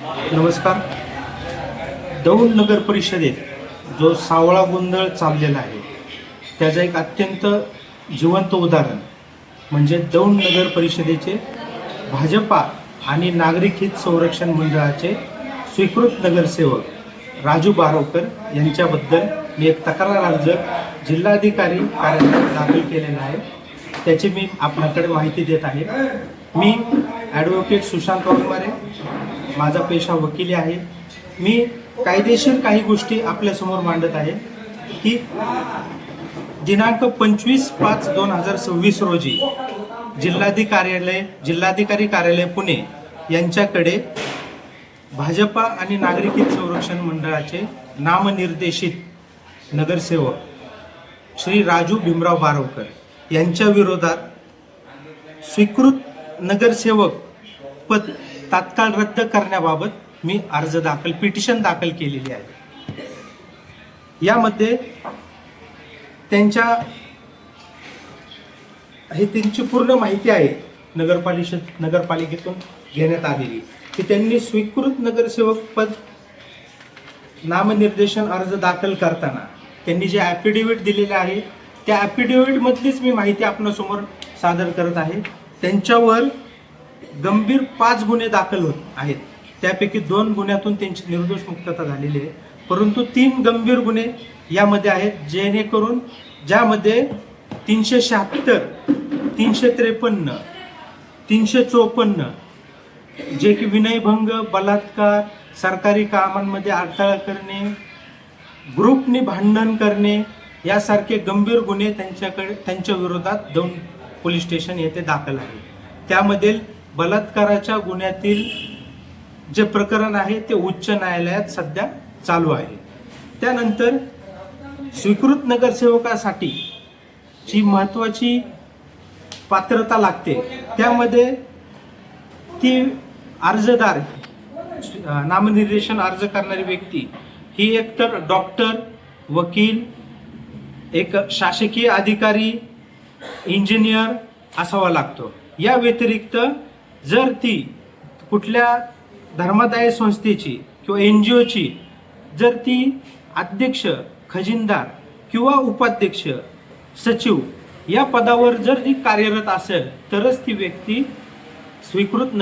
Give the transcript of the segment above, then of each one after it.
नमस्कार. दौंड नगर परिषदेत जो सावळा गोंधळ चाललेला आहे त्याचं एक अत्यंत जिवंत उदाहरण म्हणजे दौंड नगर परिषदेचे भाजपा आणि नागरिक हित संरक्षण मंडळाचे स्वीकृत नगरसेवक राजू बारवकर यांच्याबद्दल मी एक तक्रार अर्ज जिल्हाधिकारी कार्यालयात दाखल केलेला आहे. त्याची मी आपल्याकडे माहिती देत आहे. मी ॲडव्होकेट सुशांत वाघमारे, माझा पेशा वकिली आहे. मी कायदेशीर काही गोष्टी आपल्यासमोर मांडत आहे की दिनांक 25/5/2026 रोजी जिल्हाधिकारी कार्यालय पुणे यांच्याकडे भाजपा आणि नागरिक हित संरक्षण मंडळाचे नामनिर्देशित नगरसेवक श्री राजू भीमराव बारवकर यांच्या विरोधात स्वीकृत नगरसेवक पद तात्काळ रद्द करण्याबाबत मी पिटिशन दाखल केलेली आहे. यामध्ये त्यांची पूर्ण माहिती आहे नगरपालिकेतून घेण्यात आलेली की त्यांनी स्वीकृत नगरसेवक पद नामनिर्देशन अर्ज दाखल करताना त्यांनी जे ॲफिडेव्हिट दिलेले आहे त्या ॲफिडेव्हिटमधलीच मी माहिती आपणासमोर सादर करत आहे. त्यांच्यावर गंभीर 5 गुन्हे दाखल होत आहेत. त्यापैकी 2 गुन्ह्यातून त्यांची निर्दोष मुक्तता झालेली आहे, परंतु 3 गंभीर गुन्हे यामध्ये आहेत जेणेकरून ज्यामध्ये 376, 353, 354 जे की विनयभंग, बलात्कार, सरकारी कामांमध्ये अडथळा करणे, ग्रुपने भांडण करणे यासारखे गंभीर गुन्हे त्यांच्या विरोधात दौंड पोलीस स्टेशन येथे दाखल आहे. त्यामधील बलात्काराच्या गुन्ह्यातील जे प्रकरण आहे ते उच्च न्यायालयात सध्या चालू आहे. त्यानंतर स्वीकृत नगरसेवकासाठी जी महत्त्वाची पात्रता लागते त्यामध्ये ती अर्जदार नामनिर्देशन अर्ज करणारी व्यक्ती ही एकतर डॉक्टर, वकील, एक शासकीय अधिकारी, इंजिनियर असावा लागतो. या व्यतिरिक्त जर ती कुठल्या धर्मदाय संस्थेची किंवा NGOची जर ती अध्यक्ष, खजिनदार किंवा उपाध्यक्ष, सचिव या पदावर जर ती कार्यरत असेल तरच ती व्यक्ती स्वीकृत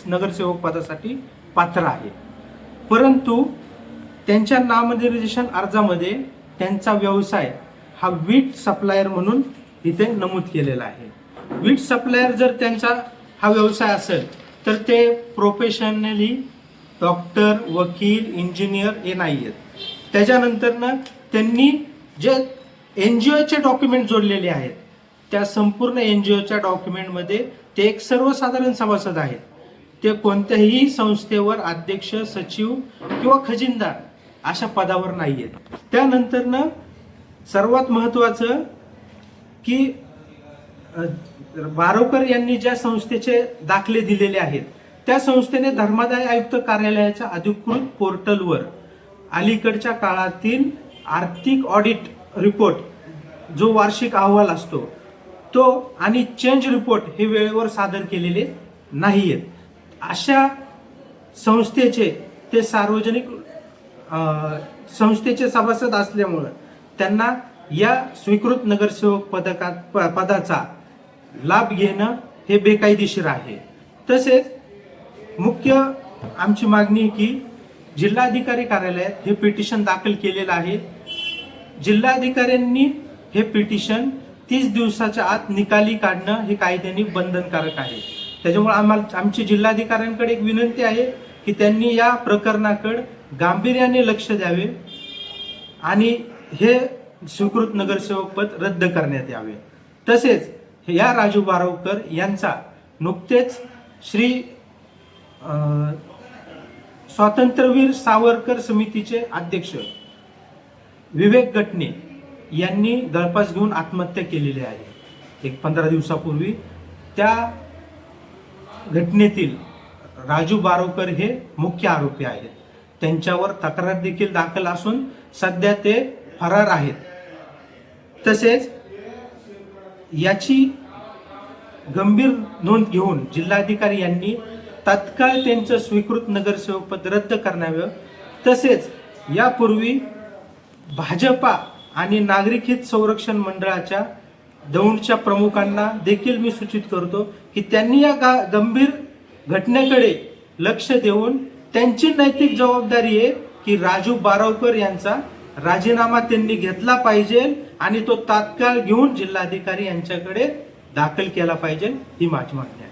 नगरसेवक पदासाठी पात्र आहे. परंतु त्यांच्या नामनिर्देशन अर्जामध्ये त्यांचा व्यवसाय हा वीट सप्लायर म्हणून इथे नमूद केलेला आहे. वीट सप्लायर जर त्यांचा हा व्यवसाय असेल तर ते प्रोफेशनली डॉक्टर, वकील, इंजिनियर हे नाही आहेत. त्याच्यानंतरनं त्यांनी जे NGOचे डॉक्युमेंट जोडलेले आहेत त्या संपूर्ण NGOच्या डॉक्युमेंटमध्ये ते एक सर्वसाधारण सभासद आहेत. ते कोणत्याही संस्थेवर अध्यक्ष, सचिव किंवा खजिनदार अशा पदावर नाही आहेत. त्यानंतरनं सर्वात महत्त्वाचं की बारवकर यांनी ज्या संस्थेचे दाखले दिलेले आहेत त्या संस्थेने धर्मादाय आयुक्त कार्यालयाच्या अधिकृत पोर्टलवर अलीकडच्या काळातील आर्थिक ऑडिट रिपोर्ट जो वार्षिक अहवाल असतो तो आणि चेंज रिपोर्ट हे वेळेवर सादर केलेले नाही आहेत. अशा संस्थेचे ते सार्वजनिक संस्थेचे सभासद असल्यामुळं त्यांना या स्वीकृत नगरसेवक पदाचा लाभ घेणं हे बेकायदेशीर आहे. तसेच मुख्य आमची मागणी की जिल्हाधिकारी कार्यालयात हे पिटिशन दाखल केलेलं आहे. जिल्हाधिकाऱ्यांनी हे पिटिशन 30 दिवसाच्या आत निकाली काढणं हे कायद्याने बंधनकारक आहे. त्याच्यामुळे आमची जिल्हाधिकाऱ्यांकडे एक विनंती आहे की त्यांनी या प्रकरणाकडे गांभीर्याने लक्ष द्यावे आणि हे स्वीकृत नगरसेवक पद रद्द करण्यात यावे. तसेच या राजू बारवकर यांचा नुकतेच श्री स्वातंत्र्यवीर सावरकर समितीचे अध्यक्ष विवेक गटणे यांनी गळफास घेऊन आत्महत्या केलेली आहे एक 15 दिवसापूर्वी. त्या घटनेतील राजू बारवकर हे मुख्य आरोपी आहेत. त्यांच्यावर तक्रार देखील दाखल असून सध्या ते फरार आहेत. तसेच याची गंभीर नोंद घेऊन जिल्हाधिकारी यांनी तात्काळ त्यांचं स्वीकृत नगरसेवक पद रद्द करावं. तसेच यापूर्वी भाजपा आणि नागरिक हित संरक्षण मंडळाच्या दौंडच्या प्रमुखांना देखील मी सूचित करतो की त्यांनी या गंभीर घटनेकडे लक्ष देऊन त्यांची नैतिक जबाबदारी आहे की राजू बारावकर यांचा राजीनामा त्यांनी घेतला पाहिजे आणि तो तात्काळ घेऊन जिल्हाधिकारी यांच्याकडे दाखल केला पाहिजे, ही माझी मागणी आहे.